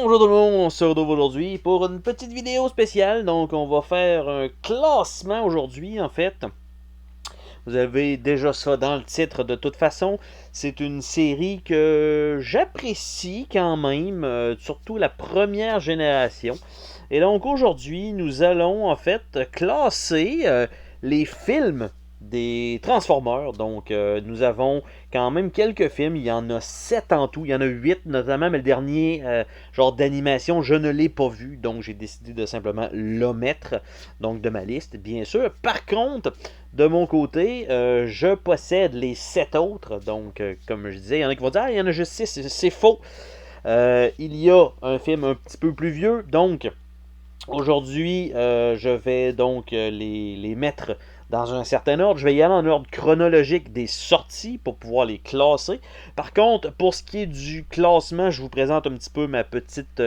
Bonjour tout le monde, on se retrouve aujourd'hui pour une petite vidéo spéciale. Donc on va faire un classement aujourd'hui en fait. Vous avez déjà ça dans le titre de toute façon. C'est une série que j'apprécie quand même, surtout la première génération. Et donc aujourd'hui nous allons en fait classer les films des Transformers. Donc nous avons quand même quelques films, il y en a 7 en tout, il y en a 8 notamment, mais le dernier genre d'animation, je ne l'ai pas vu, donc j'ai décidé de simplement l'omettre donc de ma liste, bien sûr. Par contre, de mon côté, je possède les 7 autres, donc comme je disais, il y en a qui vont dire, ah, il y en a juste 6, c'est faux. Il y a un film un petit peu plus vieux, donc aujourd'hui, je vais donc les mettre dans un certain ordre. Je vais y aller en ordre chronologique des sorties pour pouvoir les classer. Par contre, pour ce qui est du classement, je vous présente un petit peu ma petite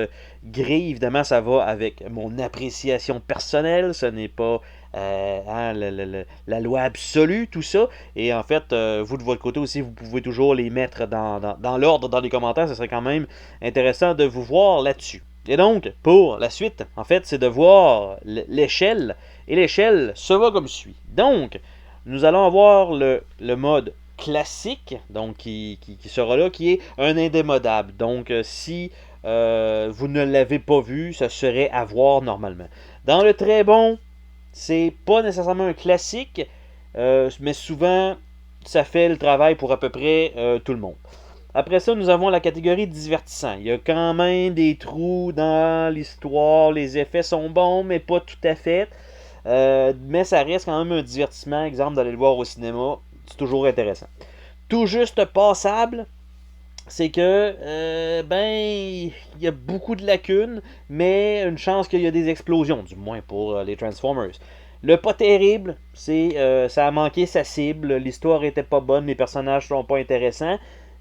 grille. Évidemment, ça va avec mon appréciation personnelle. Ce n'est pas la loi absolue, tout ça. Et en fait, vous de votre côté aussi, vous pouvez toujours les mettre dans l'ordre, dans les commentaires. Ce serait quand même intéressant de vous voir là-dessus. Et donc, pour la suite, en fait, c'est de voir l'échelle. Et l'échelle se va comme suit. Donc, nous allons avoir le mode classique, donc qui sera là, qui est un indémodable. Donc, si vous ne l'avez pas vu, ça serait à voir normalement. Dans le très bon, c'est pas nécessairement un classique, mais souvent, ça fait le travail pour à peu près tout le monde. Après ça, nous avons la catégorie divertissant. Il y a quand même des trous dans l'histoire. Les effets sont bons, mais pas tout à fait. Mais ça reste quand même un divertissement. Exemple, d'aller le voir au cinéma. C'est toujours intéressant. Tout juste passable, c'est que, il y a beaucoup de lacunes, mais une chance qu'il y a des explosions, du moins pour les Transformers. Le pas terrible, c'est ça a manqué sa cible. L'histoire était pas bonne, les personnages sont pas intéressants.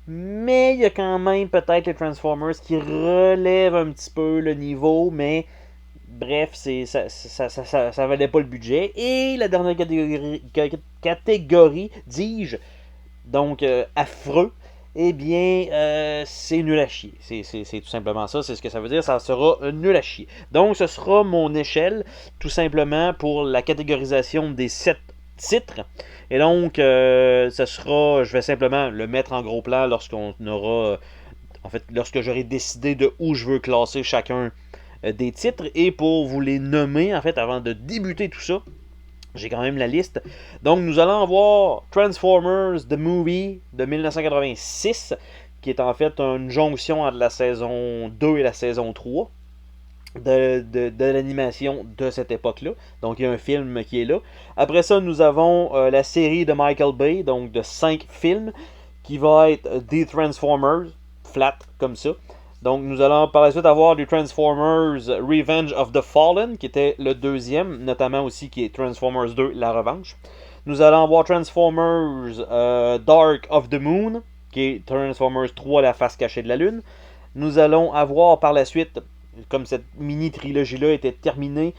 Mais il y a quand même peut-être les Transformers qui relèvent un petit peu le niveau, mais bref, ça valait pas le budget. Et la dernière catégorie dis-je, donc affreux, eh bien, c'est nul à chier. C'est tout simplement ça, c'est ce que ça veut dire, ça sera nul à chier. Donc, ce sera mon échelle, tout simplement, pour la catégorisation des 7 titres. Et donc, ça sera, je vais simplement le mettre en gros plan lorsqu'on aura, en fait, lorsque j'aurai décidé de où je veux classer chacun des titres. Et pour vous les nommer, en fait, avant de débuter tout ça, j'ai quand même la liste. Donc, nous allons voir Transformers The Movie de 1986, qui est en fait une jonction entre la saison 2 et la saison 3 de l'animation de cette époque-là. Donc, il y a un film qui est là. Après ça, nous avons la série de Michael Bay, donc de 5 films, qui va être The Transformers, flat, comme ça. Donc, nous allons par la suite avoir du Transformers Revenge of the Fallen, qui était le deuxième, notamment aussi qui est Transformers 2, La Revanche. Nous allons avoir Transformers Dark of the Moon, qui est Transformers 3, La Face Cachée de la Lune. Nous allons avoir par la suite, comme cette mini-trilogie-là était terminée,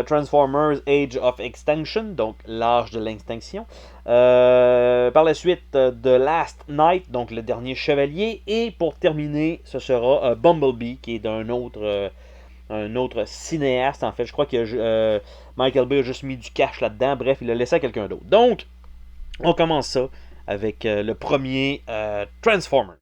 Transformers Age of Extinction, donc l'âge de l'extinction. Par la suite, The Last Knight, donc le dernier chevalier. Et pour terminer, ce sera Bumblebee, qui est d'un autre, un autre cinéaste. En fait, je crois que Michael Bay a juste mis du cash là-dedans. Bref, il l'a laissé à quelqu'un d'autre. Donc, on commence ça avec le premier Transformer.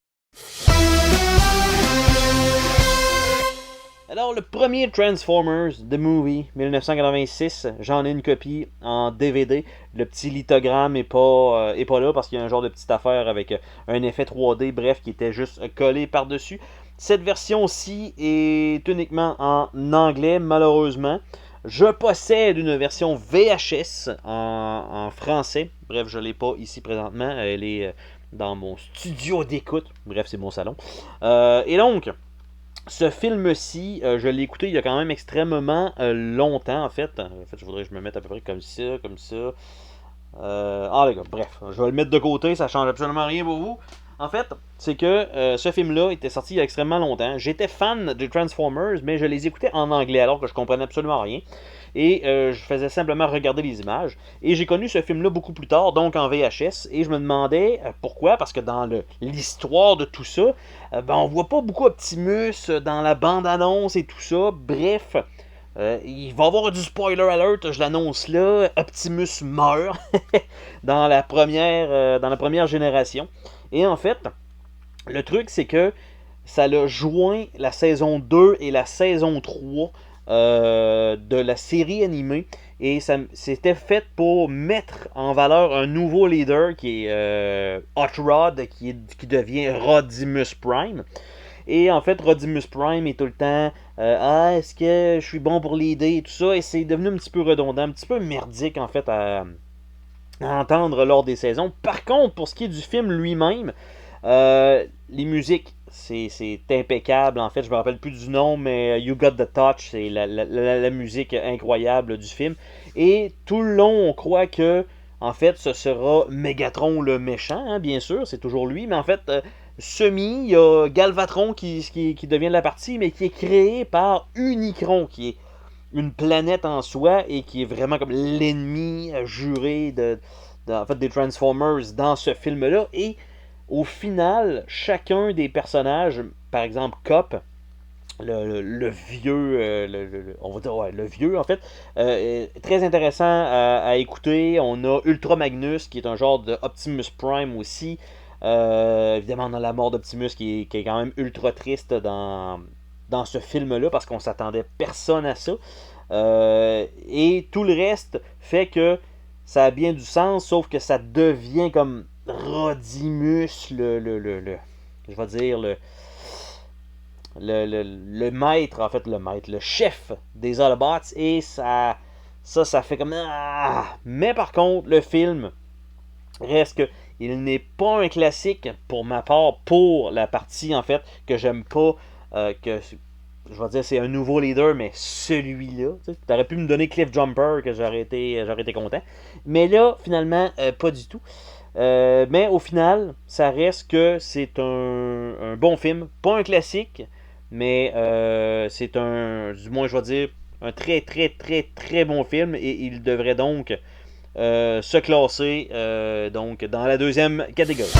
Alors, le premier Transformers, The Movie, 1986, j'en ai une copie en DVD. Le petit lithogramme est pas là parce qu'il y a un genre de petite affaire avec un effet 3D, bref, qui était juste collé par-dessus. Cette version-ci est uniquement en anglais, malheureusement. Je possède une version VHS en français. Bref, je ne l'ai pas ici présentement. Elle est dans mon studio d'écoute. Bref, c'est mon salon. Et donc, ce film-ci, je l'ai écouté il y a quand même extrêmement longtemps, en fait. En fait, je voudrais que je me mette à peu près comme ça, comme ça. Les gars, bref, je vais le mettre de côté, ça change absolument rien pour vous. En fait, c'est que ce film-là était sorti il y a extrêmement longtemps. J'étais fan de Transformers, mais je les écoutais en anglais alors que je comprenais absolument rien. Et je faisais simplement regarder les images. Et j'ai connu ce film-là beaucoup plus tard, donc en VHS. Et je me demandais pourquoi, parce que dans l'histoire de tout ça, on voit pas beaucoup Optimus dans la bande-annonce et tout ça. Bref, il va y avoir du spoiler alert, je l'annonce là. Optimus meurt dans la première génération. Et en fait, le truc, c'est que ça l'a joint la saison 2 et la saison 3 de la série animée. Et ça c'était fait pour mettre en valeur un nouveau leader qui est Hot Rod, qui devient Rodimus Prime. Et en fait, Rodimus Prime est tout le temps ah, est-ce que je suis bon pour l'aider et tout ça. Et c'est devenu un petit peu redondant, un petit peu merdique en fait à entendre lors des saisons. Par contre, pour ce qui est du film lui-même, les musiques, c'est impeccable. En fait, je me rappelle plus du nom, mais You Got the Touch, c'est la musique incroyable du film. Et tout le long, on croit que, en fait, ce sera Megatron le méchant, hein, bien sûr, c'est toujours lui. Mais en fait, il y a Galvatron qui devient de la partie, mais qui est créé par Unicron, qui est une planète en soi et qui est vraiment comme l'ennemi juré en fait, des Transformers dans ce film-là. Et au final, chacun des personnages, par exemple Cop, le vieux, on va dire ouais, le vieux en fait, est très intéressant à écouter. On a Ultra Magnus qui est un genre de Optimus Prime aussi. Évidemment, on a la mort d'Optimus qui est quand même ultra triste dans ce film-là parce qu'on s'attendait personne à ça. Et tout le reste fait que ça a bien du sens, sauf que ça devient comme Rodimus, je vais dire, le maître, en fait, le chef des Autobots, et ça fait comme... Ah! Mais par contre, le film reste que il n'est pas un classique pour ma part, pour la partie, en fait, que j'aime pas, que je vais dire c'est un nouveau leader, mais celui-là, tu aurais pu me donner Cliff Jumper, que j'aurais été content. Mais là, finalement, pas du tout. Mais au final, ça reste que c'est un bon film. Pas un classique, mais c'est du moins je vais dire, un très très très très bon film. Et il devrait donc se classer donc dans la deuxième catégorie.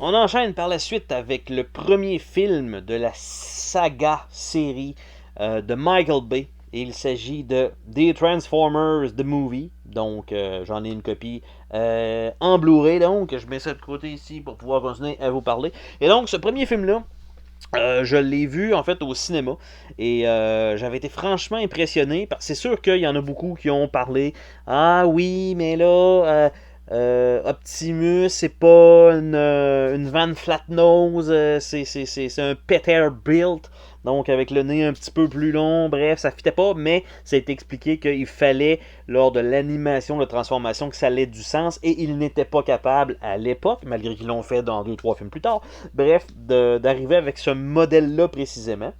On enchaîne par la suite avec le premier film de la saga série de Michael Bay. Et il s'agit de The Transformers The Movie. Donc j'en ai une copie en Blu-ray. Donc je mets ça de côté ici pour pouvoir continuer à vous parler. Et donc ce premier film-là, je l'ai vu en fait au cinéma et j'avais été franchement impressionné. C'est sûr qu'il y en a beaucoup qui ont parlé. Ah oui, mais là, Optimus, c'est pas une Van Flatnose, c'est un Peterbilt, donc avec le nez un petit peu plus long. Bref, ça fitait pas, mais ça a été expliqué qu'il fallait, lors de l'animation de transformation, que ça ait du sens et ils n'étaient pas capables à l'époque, malgré qu'ils l'ont fait dans 2-3 films plus tard, bref, d'arriver avec ce modèle-là précisément.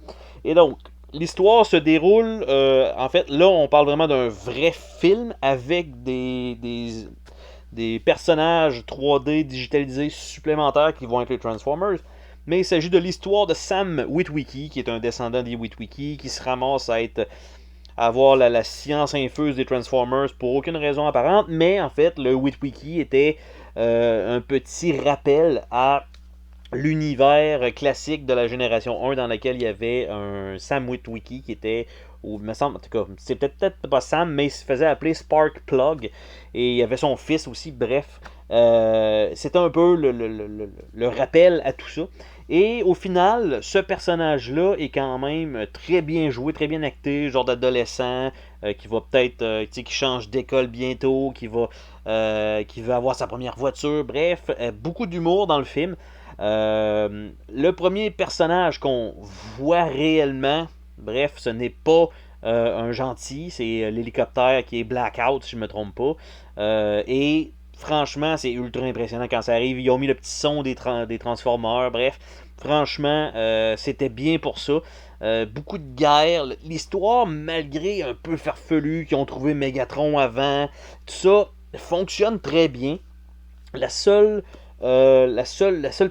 Et donc, l'histoire se déroule, en fait, là, on parle vraiment d'un vrai film avec des personnages 3D digitalisés supplémentaires qui vont être les Transformers. Mais il s'agit de l'histoire de Sam Witwicky, qui est un descendant des Witwicky, qui se ramasse à avoir la science infuse des Transformers pour aucune raison apparente. Mais en fait, le Witwicky était un petit rappel à l'univers classique de la génération 1 dans lequel il y avait un Sam Witwicky qui était, ou me semble, en tout cas, c'est peut-être pas Sam, mais il se faisait appeler Sparkplug et il y avait son fils aussi, bref. C'était un peu le rappel à tout ça. Et au final, ce personnage-là est quand même très bien joué, très bien acté, genre d'adolescent qui va peut-être, qui change d'école bientôt, qui va avoir sa première voiture, bref, beaucoup d'humour dans le film. Le premier personnage qu'on voit réellement, bref, ce n'est pas un gentil, c'est l'hélicoptère qui est Blackout, si je ne me trompe pas. Et franchement, c'est ultra impressionnant quand ça arrive. Ils ont mis le petit son des Transformers, bref. Franchement, c'était bien pour ça. Beaucoup de guerre. L'histoire, malgré un peu farfelu, qui ont trouvé Megatron avant, tout ça fonctionne très bien. La seule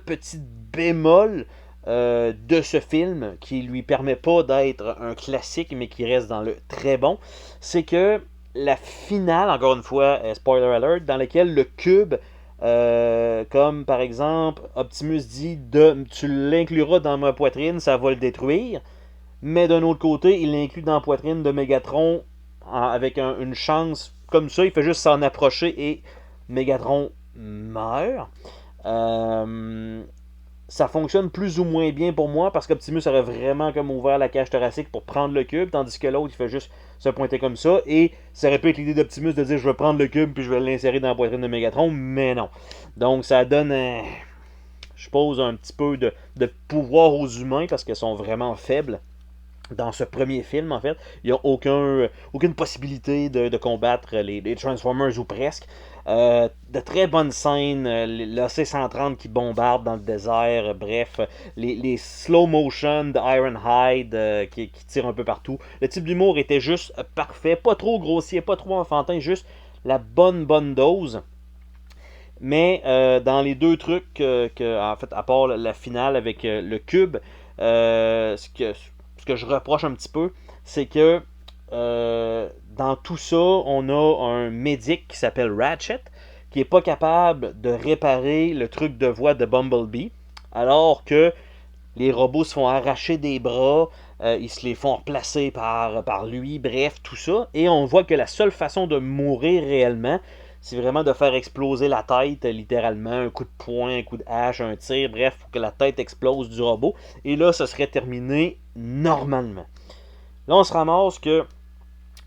petite bémol de ce film qui lui permet pas d'être un classique mais qui reste dans le très bon, c'est que la finale, encore une fois, spoiler alert, dans laquelle le cube, comme par exemple Optimus dit tu l'incluras dans ma poitrine, ça va le détruire, mais d'un autre côté, il l'inclut dans la poitrine de Megatron avec une chance comme ça, il fait juste s'en approcher et Megatron meurt. Euh, Ça fonctionne plus ou moins bien pour moi parce qu'Optimus aurait vraiment comme ouvert la cage thoracique pour prendre le cube, tandis que l'autre il fait juste se pointer comme ça. Et ça aurait pu être l'idée d'Optimus de dire je vais prendre le cube puis je vais l'insérer dans la poitrine de Megatron, mais non. Donc ça donne je suppose un petit peu de pouvoir aux humains parce qu'ils sont vraiment faibles. Dans ce premier film, en fait, il n'y a aucune possibilité de combattre les Transformers ou presque. De très bonnes scènes, l'AC-130 qui bombarde dans le désert, bref, les slow motion de Ironhide qui tirent un peu partout. Le type d'humour était juste parfait, pas trop grossier, pas trop enfantin, juste la bonne dose. Mais dans les deux trucs, en fait, à part la finale avec le cube, ce que je reproche un petit peu, c'est que dans tout ça, on a un médic qui s'appelle Ratchet, qui est pas capable de réparer le truc de voix de Bumblebee, alors que les robots se font arracher des bras, ils se les font replacer par lui, bref, tout ça. Et on voit que la seule façon de mourir réellement, c'est vraiment de faire exploser la tête, littéralement, un coup de poing, un coup de hache, un tir, bref, pour que la tête explose du robot. Et là, ce serait terminé normalement. Là, on se ramasse que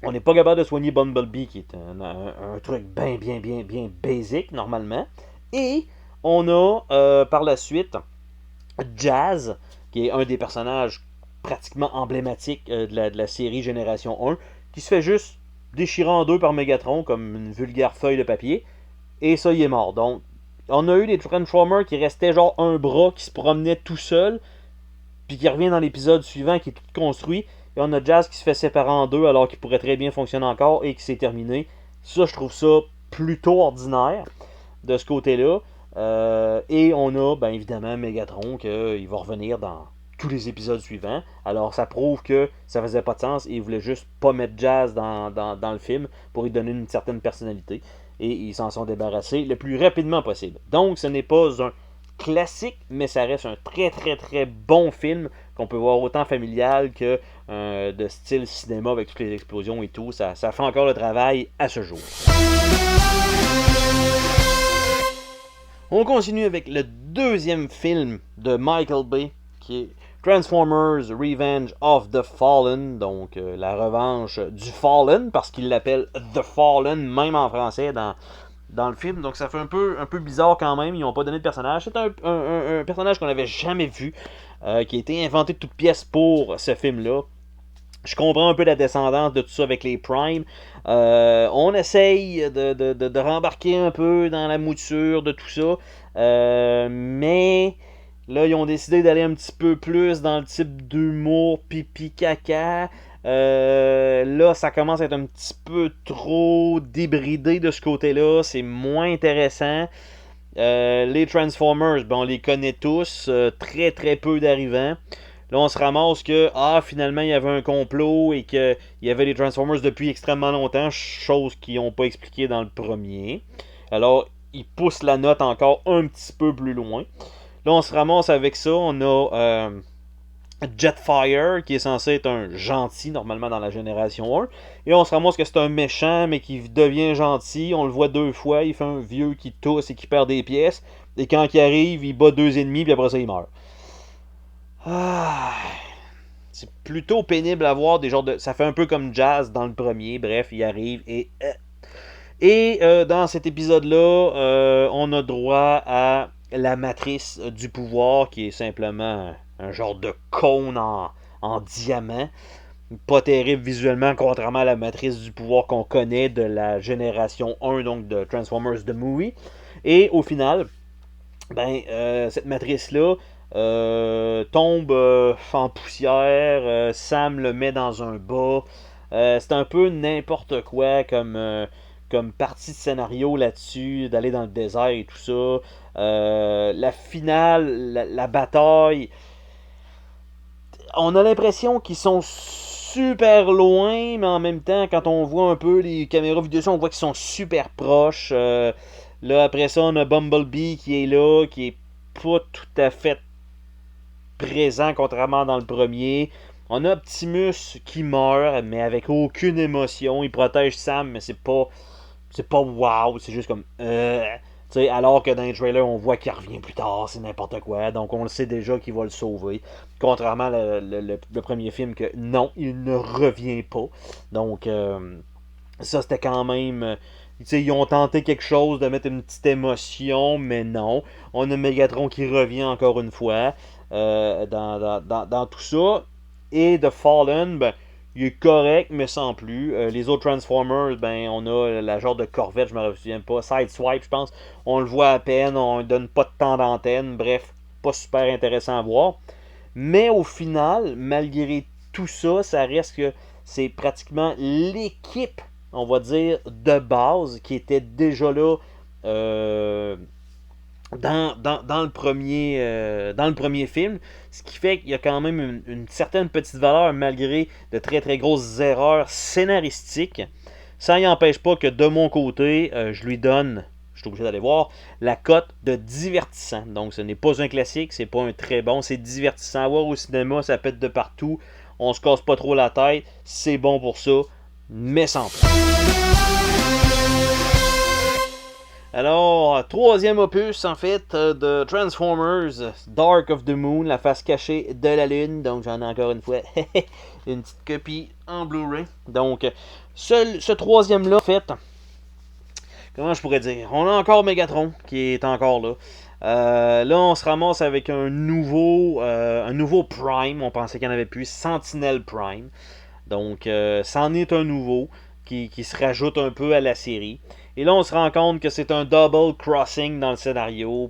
on n'est pas capable de soigner Bumblebee, qui est un truc bien basic, normalement. Et on a, par la suite, Jazz, qui est un des personnages pratiquement emblématiques de la série Génération 1, qui se fait juste déchirer en deux par Megatron comme une vulgaire feuille de papier, et ça, il est mort. Donc, on a eu des Transformers qui restaient genre un bras qui se promenait tout seul, puis qui revient dans l'épisode suivant, qui est tout construit, et on a Jazz qui se fait séparer en deux alors qu'il pourrait très bien fonctionner encore et qui s'est terminé. Ça, je trouve ça plutôt ordinaire de ce côté-là. Et on a, ben évidemment, Megatron qu'il va revenir dans tous les épisodes suivants. Alors ça prouve que ça faisait pas de sens et ils voulaient juste pas mettre Jazz dans le film pour lui donner une certaine personnalité. Et ils s'en sont débarrassés le plus rapidement possible. Donc ce n'est pas un classique, mais ça reste un très bon film qu'on peut voir autant familial que de style cinéma avec toutes les explosions et tout. Ça fait encore le travail à ce jour. On continue avec le deuxième film de Michael Bay, qui est Transformers Revenge of the Fallen, donc la revanche du Fallen, parce qu'il l'appelle The Fallen, même en français dans le film, donc ça fait un peu bizarre quand même, ils n'ont pas donné de personnage. C'est un personnage qu'on n'avait jamais vu, qui a été inventé de toutes pièces pour ce film-là. Je comprends un peu la descendance de tout ça avec les Prime. On essaye de rembarquer un peu dans la mouture de tout ça. Mais là, ils ont décidé d'aller un petit peu plus dans le type d'humour pipi caca. Là, ça commence à être un petit peu trop débridé de ce côté-là. C'est moins intéressant. Les Transformers, ben, on les connaît tous. Très peu d'arrivants. Là, on se ramasse que, finalement, il y avait un complot et qu'il y avait les Transformers depuis extrêmement longtemps, chose qu'ils n'ont pas expliqué dans le premier. Alors, ils poussent la note encore un petit peu plus loin. Là, on se ramasse avec ça. On a Jetfire, qui est censé être un gentil, normalement, dans la génération 1. Et on se ramasse que c'est un méchant, mais qui devient gentil. On le voit deux fois. Il fait un vieux qui tousse et qui perd des pièces. Et quand il arrive, il bat deux ennemis, puis après ça, il meurt. C'est plutôt pénible à voir des genres de. Ça fait un peu comme Jazz dans le premier. Bref, il arrive et. Dans cet épisode-là, on a droit à la matrice du pouvoir qui est simplement un genre de cône en diamant. Pas terrible visuellement, contrairement à la matrice du pouvoir qu'on connaît de la génération 1, donc de Transformers The Movie. Et au final, cette matrice-là tombe en poussière. Sam le met dans un bas. C'est un peu n'importe quoi comme partie de scénario là-dessus, d'aller dans le désert et tout ça. La finale, la bataille, on a l'impression qu'ils sont super loin, mais en même temps, quand on voit un peu les caméras vidéo, on voit qu'ils sont super proches. Là, après ça, on a Bumblebee qui est là, qui est pas tout à fait présent, contrairement dans le premier. On a Optimus qui meurt, mais avec aucune émotion. Il protège Sam, mais c'est pas wow, c'est juste comme t'sais, alors que dans les trailers, on voit qu'il revient plus tard, c'est n'importe quoi. Donc on le sait déjà qu'il va le sauver. Contrairement le premier film, que non, il ne revient pas. Donc ça, c'était quand même. Ils ont tenté quelque chose de mettre une petite émotion, mais non. On a Megatron qui revient encore une fois dans tout ça. Et The Fallen, ben, il est correct, mais sans plus. Les autres Transformers, ben, on a la genre de Corvette, je me souviens pas, Sideswipe, je pense. On le voit à peine, on ne donne pas de temps d'antenne. Bref, pas super intéressant à voir. Mais au final, malgré tout ça, ça reste que c'est pratiquement l'équipe, on va dire, de base qui était déjà là dans le premier film. Ce qui fait qu'il y a quand même une certaine petite valeur malgré de très très grosses erreurs scénaristiques. Ça n'empêche pas que de mon côté, je lui donne, je suis obligé d'aller voir, la cote de divertissant. Donc ce n'est pas un classique, c'est pas un très bon, c'est divertissant. À voir au cinéma, ça pète de partout, on se casse pas trop la tête, c'est bon pour ça, mais sans plus. Alors, troisième opus en fait de Transformers, Dark of the Moon, la face cachée de la Lune. Donc j'en ai encore une fois une petite copie en Blu-ray. Donc ce troisième là, en fait, comment je pourrais dire, on a encore Megatron qui est encore là. Là, on se ramasse avec un nouveau Prime. On pensait qu'il n'y en avait plus, Sentinel Prime. Donc, c'en est un nouveau qui se rajoute un peu à la série. Et là, on se rend compte que c'est un double crossing dans le scénario.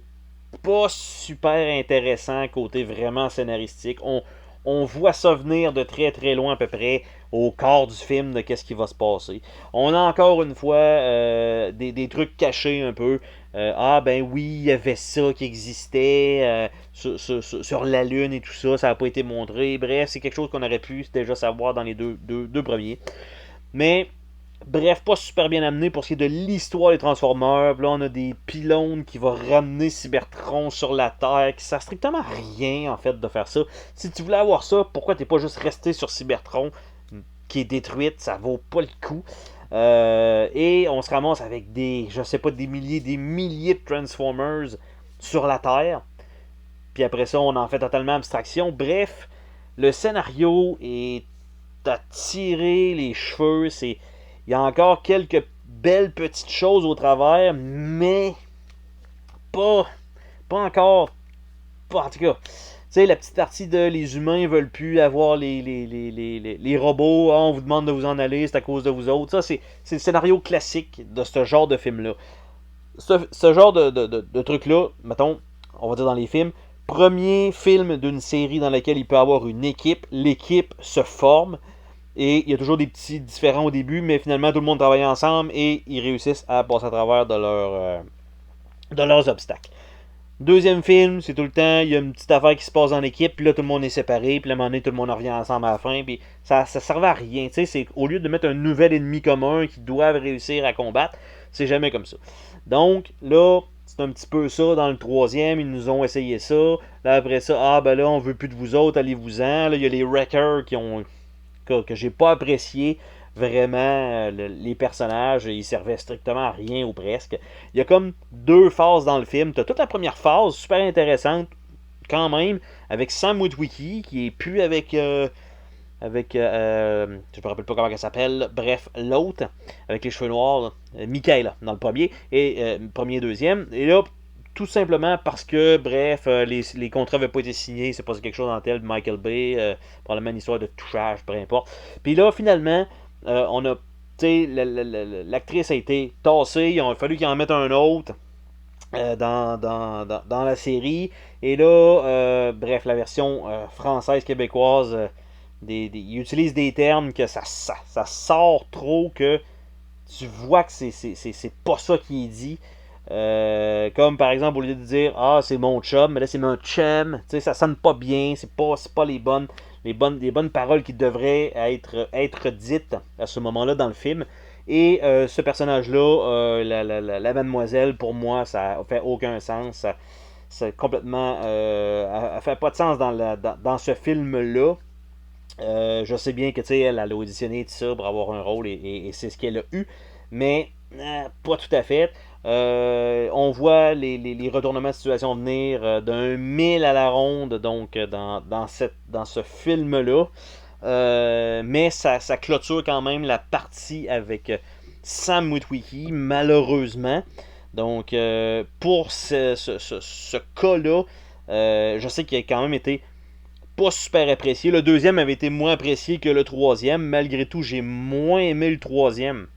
Pas super intéressant côté vraiment scénaristique. On voit ça venir de très très loin à peu près au quart du film de qu'est-ce qui va se passer. On a encore une fois des trucs cachés un peu. Ah ben oui, il y avait ça qui existait sur la Lune et tout ça. Ça n'a pas été montré. Bref, c'est quelque chose qu'on aurait pu déjà savoir dans les deux premiers. Mais bref, pas super bien amené pour ce qui est de l'histoire des Transformers. Là, on a des pylônes qui vont ramener Cybertron sur la Terre. Qui sert strictement à rien, en fait, de faire ça. Si tu voulais avoir ça, pourquoi t'es pas juste resté sur Cybertron, qui est détruite? Ça vaut pas le coup. Et on se ramasse avec des milliers de Transformers sur la Terre. Puis après ça, on en fait totalement abstraction. Bref, le scénario est à tirer les cheveux. Il y a encore quelques belles petites choses au travers, mais pas encore. Pas en tout cas. Tu sais, la petite partie de les humains veulent plus avoir les robots. Ah, on vous demande de vous en aller, c'est à cause de vous autres. Ça, c'est le scénario classique de ce genre de film-là. Ce genre de truc-là, mettons, on va dire dans les films, premier film d'une série dans laquelle il peut y avoir une équipe, l'équipe se forme, et il y a toujours des petits différends au début, mais finalement tout le monde travaille ensemble et ils réussissent à passer à travers de leurs obstacles. Deuxième film, c'est tout le temps, il y a une petite affaire qui se passe dans l'équipe, puis là tout le monde est séparé, puis à un moment donné tout le monde revient ensemble à la fin, puis ça servait à rien. Tu sais, c'est au lieu de mettre un nouvel ennemi commun qu'ils doivent réussir à combattre, c'est jamais comme ça. Donc là, c'est un petit peu ça dans le troisième, ils nous ont essayé ça. Là après ça, ah ben là on veut plus de vous autres, allez-vous-en. Là il y a les Wreckers que j'ai pas apprécié vraiment les personnages, ils servaient strictement à rien ou presque. Il y a comme deux phases dans le film. T'as toute la première phase, super intéressante quand même, avec Sam Witwicky, qui est plus avec je me rappelle pas comment elle s'appelle, bref, l'autre, avec les cheveux noirs, Michaela, dans le premier, et premier et deuxième. Et là, tout simplement parce que, bref, les contrats n'avaient pas été signés, c'est passé quelque chose dans tel de Michael Bay, probablement une histoire de touchage, peu importe. Puis là, finalement, on a, tu sais, l'actrice a été tassée, il a fallu qu'il en mette un autre dans la série. Et là, bref, la version française, québécoise, ils utilisent des termes que ça sort trop que tu vois que c'est pas ça qui est dit. Comme par exemple, au lieu de dire ah, c'est mon chum, mais là c'est mon chum, tu sais, ça sonne pas bien, c'est pas les bonnes paroles qui devraient être dites à ce moment-là dans le film. Et ce personnage-là, la mademoiselle, pour moi, ça fait aucun sens. C'est complètement. Elle fait pas de sens dans ce film-là. Je sais bien que elle a auditionné tout ça pour avoir un rôle et c'est ce qu'elle a eu, mais pas tout à fait. On voit les retournements de situation venir d'un mille à la ronde donc dans ce film-là. Mais ça clôture quand même la partie avec Sam Witwicky, malheureusement. Donc, pour ce cas-là, je sais qu'il a quand même été pas super apprécié. Le deuxième avait été moins apprécié que le troisième. Malgré tout, j'ai moins aimé le troisième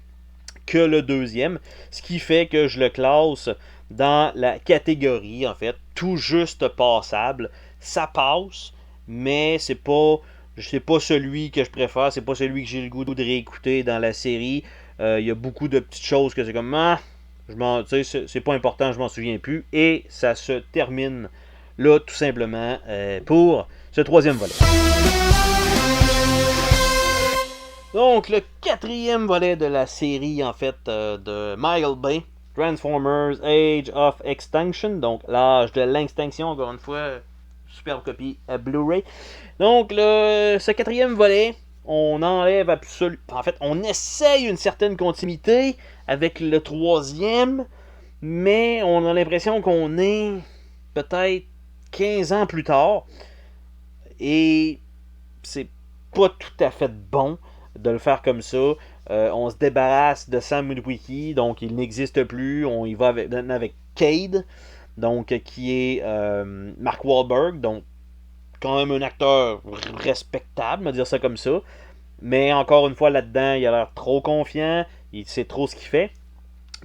que le deuxième. Ce qui fait que je le classe dans la catégorie, en fait, tout juste passable. Ça passe, mais c'est pas celui que je préfère. C'est pas celui que j'ai le goût de réécouter dans la série. Il y a beaucoup de petites choses que c'est comme c'est pas important, je m'en souviens plus. Et ça se termine là, tout simplement, pour ce troisième volet. Donc, le quatrième volet de la série, en fait, de Michael Bay, Transformers Age of Extinction, donc l'âge de l'extinction, encore une fois, superbe copie à Blu-ray. Donc, ce quatrième volet, on enlève absolument. En fait, on essaye une certaine continuité avec le troisième, mais on a l'impression qu'on est peut-être 15 ans plus tard. Et c'est pas tout à fait bon de le faire comme ça. On se débarrasse de Sam Witwicky, donc il n'existe plus. On y va avec Cade, donc qui est Mark Wahlberg, donc quand même un acteur respectable, on va dire ça comme ça. Mais encore une fois, là-dedans, il a l'air trop confiant, il sait trop ce qu'il fait.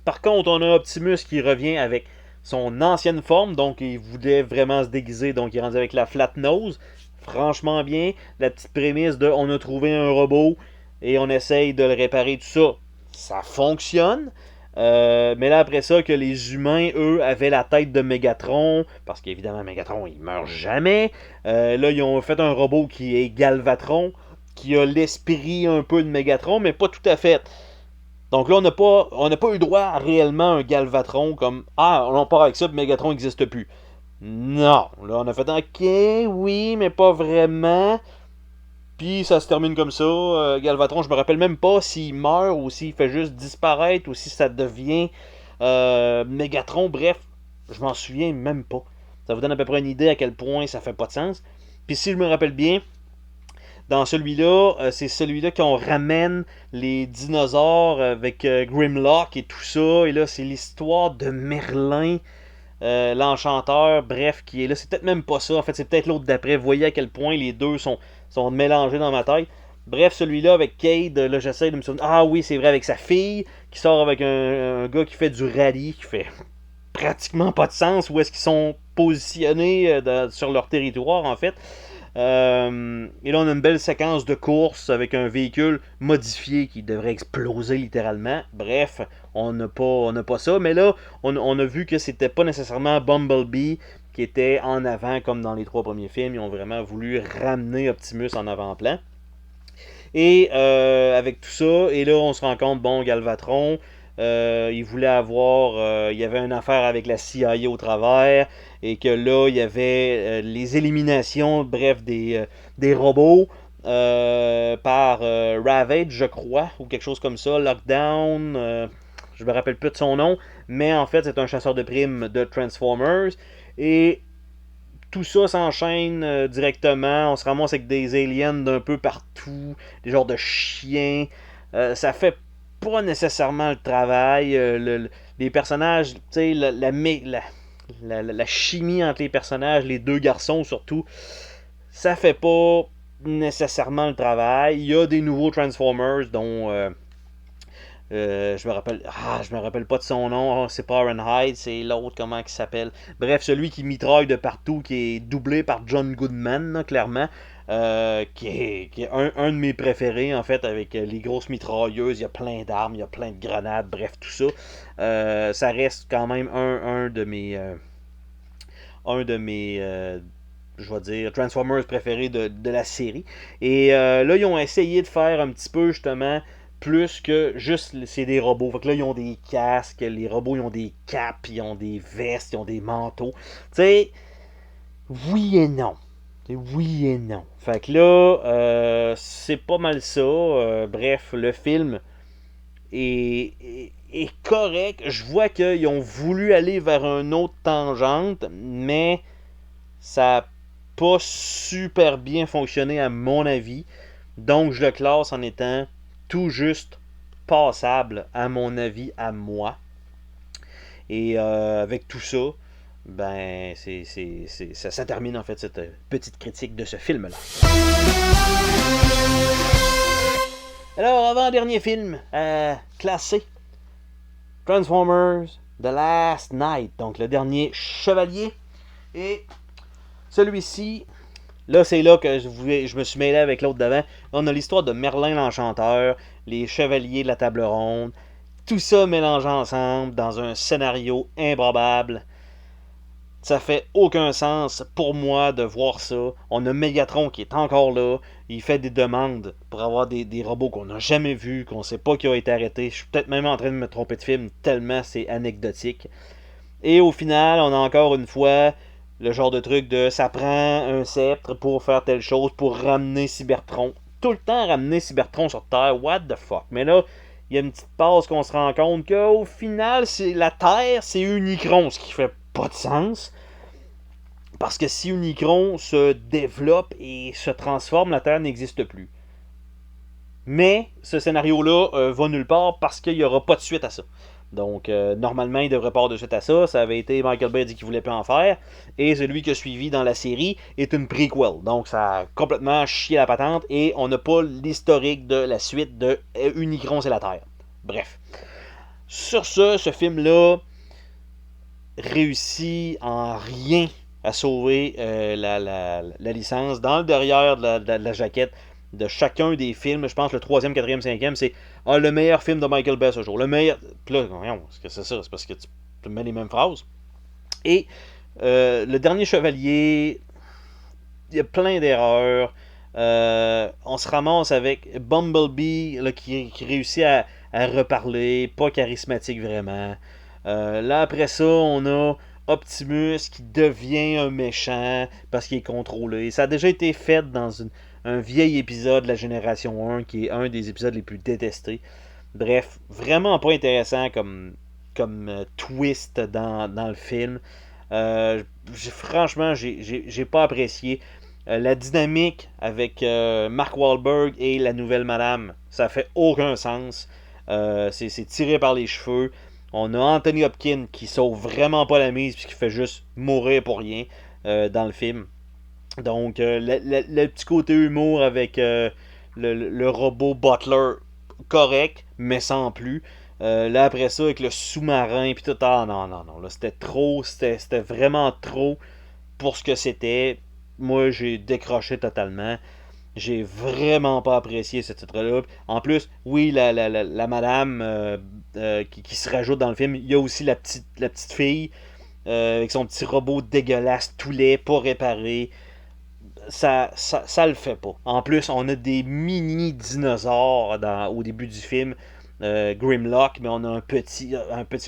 Par contre, on a Optimus qui revient avec son ancienne forme, donc il voulait vraiment se déguiser, donc il est rendu avec la flat nose. Franchement bien, la petite prémisse de on a trouvé un robot et on essaye de le réparer, tout ça, ça fonctionne. Mais là, après ça, que les humains, eux, avaient la tête de Megatron, parce qu'évidemment, Megatron, il meurt jamais. Là, ils ont fait un robot qui est Galvatron, qui a l'esprit un peu de Megatron, mais pas tout à fait. Donc là, on n'a pas eu droit à réellement un Galvatron comme ah, on part avec ça, puis Megatron n'existe plus. Non, là on a fait ok, oui, mais pas vraiment. Puis ça se termine comme ça. Galvatron, je me rappelle même pas s'il meurt ou s'il fait juste disparaître ou si ça devient Megatron. Bref, je m'en souviens même pas. Ça vous donne à peu près une idée à quel point ça fait pas de sens. Puis si je me rappelle bien, dans celui-là, c'est celui-là qu'on ramène les dinosaures avec Grimlock et tout ça. Et là, c'est l'histoire de Merlin, l'enchanteur, bref, qui est là. C'est peut-être même pas ça. En fait, c'est peut-être l'autre d'après. Vous voyez à quel point les deux sont mélangés dans ma tête. Bref, celui-là avec Cade, là, j'essaie de me souvenir. Ah oui, c'est vrai, avec sa fille, qui sort avec un gars qui fait du rallye, qui fait pratiquement pas de sens. Où est-ce qu'ils sont positionnés sur leur territoire, en fait. Et là, on a une belle séquence de course avec un véhicule modifié qui devrait exploser littéralement. Bref, on n'a pas ça. Mais là, on a vu que c'était pas nécessairement Bumblebee qui était en avant comme dans les trois premiers films. Ils ont vraiment voulu ramener Optimus en avant-plan. Et avec tout ça, et là, on se rend compte, bon, Galvatron, il voulait avoir... il y avait une affaire avec la CIA au travers, et que là, il y avait les éliminations, bref, des robots par Ravage, je crois, ou quelque chose comme ça, Lockdown, je me rappelle plus de son nom, mais en fait, c'est un chasseur de primes de Transformers, et tout ça s'enchaîne directement. On se ramasse avec des aliens d'un peu partout, des genres de chiens. Ça fait pas nécessairement le travail. Les personnages, tu sais, la chimie entre les personnages, les deux garçons surtout, ça fait pas nécessairement le travail. Il y a des nouveaux Transformers dont je me rappelle pas de son nom. C'est pas Ironhide, c'est l'autre, comment il s'appelle. Bref, celui qui mitraille de partout, qui est doublé par John Goodman, là, clairement. qui est un de mes préférés, en fait, avec les grosses mitrailleuses, il y a plein d'armes, il y a plein de grenades, bref, tout ça. Ça reste quand même un de mes je vais dire, Transformers préférés de la série. Et là, ils ont essayé de faire un petit peu, justement, plus que juste, c'est des robots. Fait que là, ils ont des casques, les robots, ils ont des capes, ils ont des vestes, ils ont des manteaux. Tu sais, oui et non. Oui et non. Fait que là, c'est pas mal ça. Bref, le film est correct. Je vois qu'ils ont voulu aller vers une autre tangente, mais ça n'a pas super bien fonctionné à mon avis. Donc je le classe en étant tout juste passable à mon avis à moi. Et avec tout ça, ben ça termine en fait cette petite critique de ce film-là. Alors, avant-dernier film classé, Transformers The Last Knight, donc le dernier chevalier. Et celui-ci, là c'est là que je me suis mêlé avec l'autre d'avant. On a l'histoire de Merlin l'Enchanteur, les chevaliers de la table ronde, tout ça mélangé ensemble dans un scénario improbable. Ça fait aucun sens pour moi de voir ça. On a Megatron qui est encore là. Il fait des demandes pour avoir des robots qu'on n'a jamais vus, qu'on ne sait pas qui ont été arrêtés. Je suis peut-être même en train de me tromper de film tellement c'est anecdotique. Et au final, on a encore une fois le genre de truc de ça prend un sceptre pour faire telle chose, pour ramener Cybertron. Tout le temps ramener Cybertron sur Terre, what the fuck. Mais là, il y a une petite pause qu'on se rend compte qu'au final, c'est la Terre, c'est Unicron, ce qui fait pas de sens. Parce que si Unicron se développe et se transforme, la Terre n'existe plus. Mais ce scénario-là va nulle part parce qu'il n'y aura pas de suite à ça. Donc, normalement, il devrait pas avoir de suite à ça. Ça avait été Michael Bay dit qu'il voulait plus en faire. Et celui qui a suivi dans la série est une prequel. Donc, ça a complètement chié la patente. Et on n'a pas l'historique de la suite de Unicron, c'est la Terre. Bref. Sur ce film-là réussit en rien à sauver la licence. Dans le derrière de la jaquette de chacun des films, je pense le 3e, 4e, 5e, c'est le meilleur film de Michael Bay ce jour. Le meilleur. Puis là, voyons, ce que c'est ça? C'est parce que tu mets les mêmes phrases. Et le dernier chevalier, il y a plein d'erreurs. On se ramasse avec Bumblebee là, qui réussit à reparler, pas charismatique vraiment. Là, après ça, on a Optimus qui devient un méchant parce qu'il est contrôlé. Ça a déjà été fait dans un vieil épisode de la génération 1 qui est un des épisodes les plus détestés. Bref, vraiment pas intéressant comme twist dans le film. Franchement, j'ai pas apprécié. La dynamique avec Mark Wahlberg et la nouvelle madame, ça fait aucun sens. C'est tiré par les cheveux. On a Anthony Hopkins qui sauve vraiment pas la mise puisqu'il fait juste mourir pour rien dans le film. Donc, le petit côté humour avec le robot Butler, correct, mais sans plus. Là, après ça, avec le sous-marin, puis tout, non, là, c'était trop, c'était vraiment trop pour ce que c'était. Moi, j'ai décroché totalement. J'ai vraiment pas apprécié ce titre-là. En plus, oui, la madame qui se rajoute dans le film, il y a aussi la petite fille avec son petit robot dégueulasse, tout laid, pas réparé. Ça le fait pas. En plus, on a des mini dinosaures au début du film. Grimlock, mais on a un petit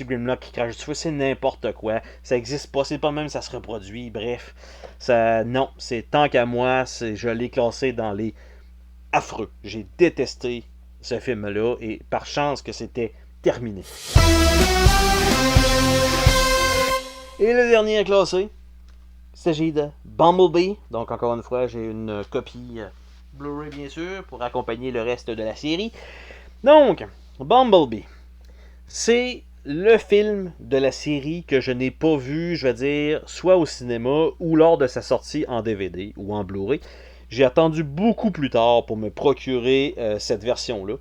Grimlock qui crache du feu, c'est n'importe quoi. Ça existe pas, c'est pas même ça se reproduit. Bref, non, c'est tant qu'à moi, je l'ai classé dans les affreux. J'ai détesté ce film-là et par chance que c'était terminé. Et le dernier à classer, il s'agit de Bumblebee. Donc encore une fois, j'ai une copie Blu-ray bien sûr pour accompagner le reste de la série. Donc, Bumblebee, c'est le film de la série que je n'ai pas vu, je vais dire, soit au cinéma ou lors de sa sortie en DVD ou en Blu-ray. J'ai attendu beaucoup plus tard pour me procurer cette version-là.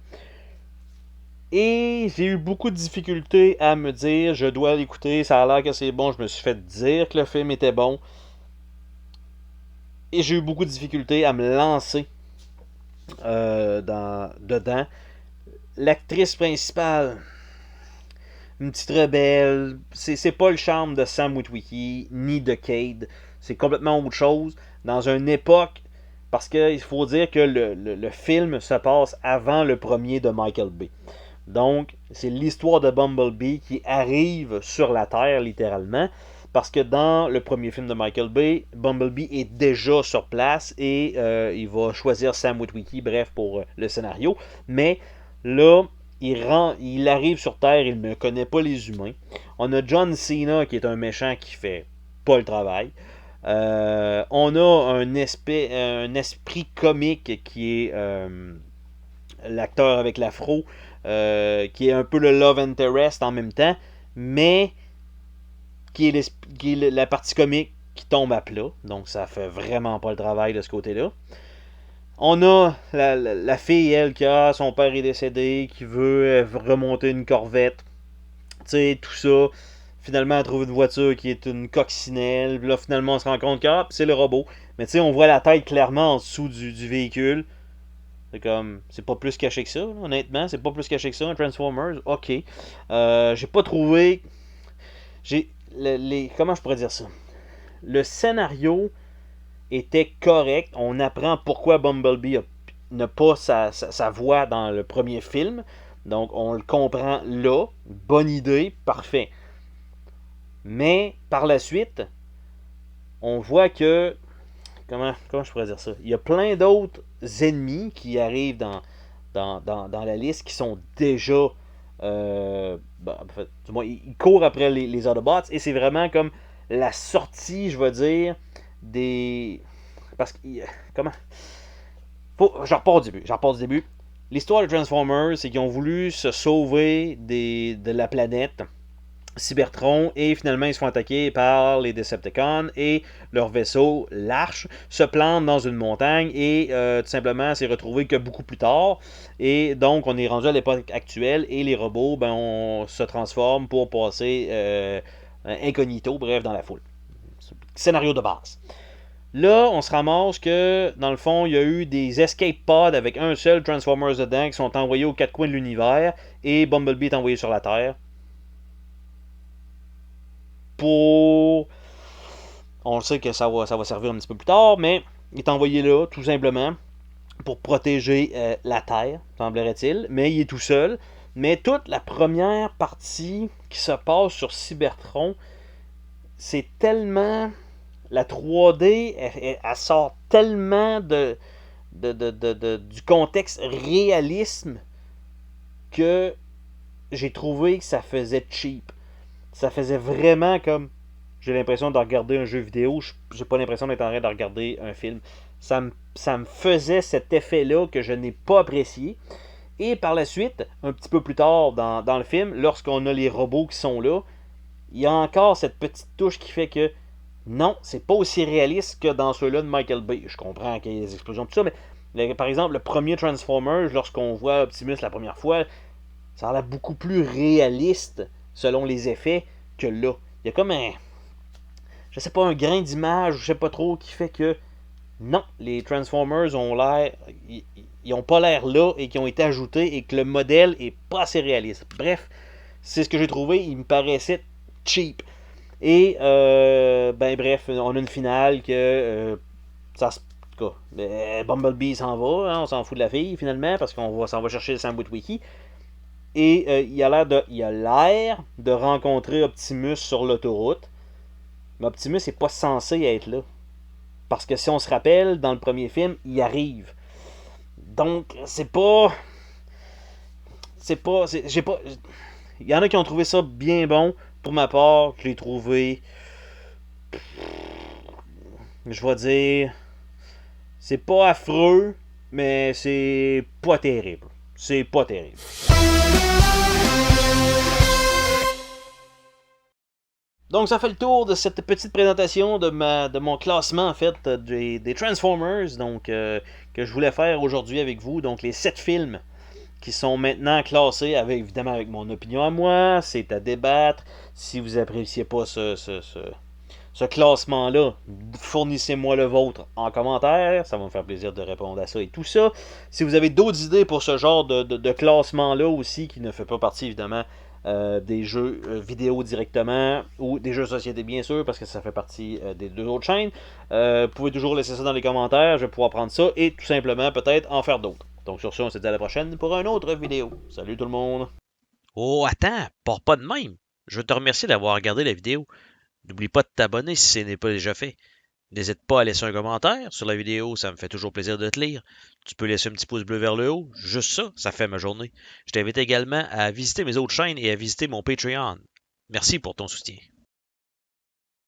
Et j'ai eu beaucoup de difficultés à me dire, je dois l'écouter, ça a l'air que c'est bon, je me suis fait dire que le film était bon. Et j'ai eu beaucoup de difficultés à me lancer dedans. L'actrice principale, une petite rebelle, c'est pas le charme de Sam Witwicky ni de Cade. C'est complètement autre chose. Dans une époque, parce qu'il faut dire que le film se passe avant le premier de Michael Bay. Donc, c'est l'histoire de Bumblebee qui arrive sur la Terre, littéralement. Parce que dans le premier film de Michael Bay, Bumblebee est déjà sur place et il va choisir Sam Witwicky, bref, pour le scénario. Mais là, il arrive sur Terre, il ne connaît pas les humains. On a John Cena qui est un méchant qui fait pas le travail. On a un esprit comique qui est l'acteur avec l'afro, qui est un peu le love interest en même temps, mais qui est la partie comique qui tombe à plat. Donc ça fait vraiment pas le travail de ce côté-là. On a la fille, elle, qui a son père est décédé, qui veut remonter une Corvette. Tu sais, tout ça. Finalement, elle trouve une voiture qui est une coccinelle. Puis là, finalement, on se rend compte que c'est le robot. Mais tu sais, on voit la tête clairement en dessous du véhicule. C'est comme, c'est pas plus caché que ça, là, honnêtement. C'est pas plus caché que ça, un Transformers. Ok. J'ai pas trouvé. Comment je pourrais dire ça? Le scénario était correct. On apprend pourquoi Bumblebee n'a pas sa voix dans le premier film. Donc, on le comprend là. Bonne idée, parfait. Mais, par la suite, on voit que... Comment je pourrais dire ça? Il y a plein d'autres ennemis qui arrivent dans la liste qui sont déjà... en fait, du moins, ils courent après les Autobots et c'est vraiment comme la sortie, je veux dire, des... Parce que... Comment... Je repars du début. L'histoire de Transformers, c'est qu'ils ont voulu se sauver de la planète Cybertron et finalement ils se font attaquer par les Decepticons et leur vaisseau, l'Arche, se plante dans une montagne et tout simplement s'est retrouvé que beaucoup plus tard. Et donc on est rendu à l'époque actuelle et les robots, on se transforme pour passer incognito, bref, dans la foule. Scénario de base. Là, on se ramasse que, dans le fond, il y a eu des escape pods avec un seul Transformers dedans qui sont envoyés aux quatre coins de l'univers et Bumblebee est envoyé sur la Terre. On le sait que ça va servir un petit peu plus tard, mais il est envoyé là, tout simplement, pour protéger la Terre, semblerait-il. Mais il est tout seul. Mais toute la première partie qui se passe sur Cybertron, c'est tellement... La 3D, elle sort tellement du contexte réalisme que j'ai trouvé que ça faisait cheap. Ça faisait vraiment comme... J'ai l'impression de regarder un jeu vidéo. J'ai pas l'impression d'être en train de regarder un film. Ça me faisait cet effet-là que je n'ai pas apprécié. Et par la suite, un petit peu plus tard dans le film, lorsqu'on a les robots qui sont là, il y a encore cette petite touche qui fait que non, c'est pas aussi réaliste que dans ceux-là de Michael Bay. Je comprends qu'il y ait des explosions, tout ça, mais par exemple, le premier Transformers, lorsqu'on voit Optimus la première fois, ça a l'air beaucoup plus réaliste selon les effets que là. Il y a comme je sais pas, un grain d'image, je sais pas trop, qui fait que non, les Transformers ont l'air, ils ont pas l'air là et qui ont été ajoutés et que le modèle est pas assez réaliste. Bref, c'est ce que j'ai trouvé, il me paraissait cheap. Et, bref, on a une finale que ça se... Bumblebee s'en va, on s'en fout de la fille finalement, parce qu'on s'en va chercher Sam Witwicky. Et il a l'air de rencontrer Optimus sur l'autoroute. Mais Optimus n'est pas censé être là. Parce que si on se rappelle, dans le premier film, il arrive. Donc, il y en a qui ont trouvé ça bien bon. Pour ma part, je l'ai trouvé... Je vais dire... C'est pas affreux, mais c'est pas terrible. C'est pas terrible. Donc ça fait le tour de cette petite présentation de mon classement en fait des Transformers donc que je voulais faire aujourd'hui avec vous. Donc les 7 films qui sont maintenant classés évidemment avec mon opinion à moi. C'est à débattre. Si vous appréciez pas ce ce classement-là, fournissez-moi le vôtre en commentaire. Ça va me faire plaisir de répondre à ça et tout ça. Si vous avez d'autres idées pour ce genre de classement-là aussi, qui ne fait pas partie évidemment des jeux vidéo directement ou des jeux société bien sûr, parce que ça fait partie des deux autres chaînes, vous pouvez toujours laisser ça dans les commentaires. Je vais pouvoir prendre ça et tout simplement peut-être en faire d'autres. Donc sur ce, on se dit à la prochaine pour une autre vidéo. Salut tout le monde! Oh, attends, pars pas de même. Je veux te remercier d'avoir regardé la vidéo. N'oublie pas de t'abonner si ce n'est pas déjà fait. N'hésite pas à laisser un commentaire sur la vidéo, ça me fait toujours plaisir de te lire. Tu peux laisser un petit pouce bleu vers le haut, juste ça, ça fait ma journée. Je t'invite également à visiter mes autres chaînes et à visiter mon Patreon. Merci pour ton soutien.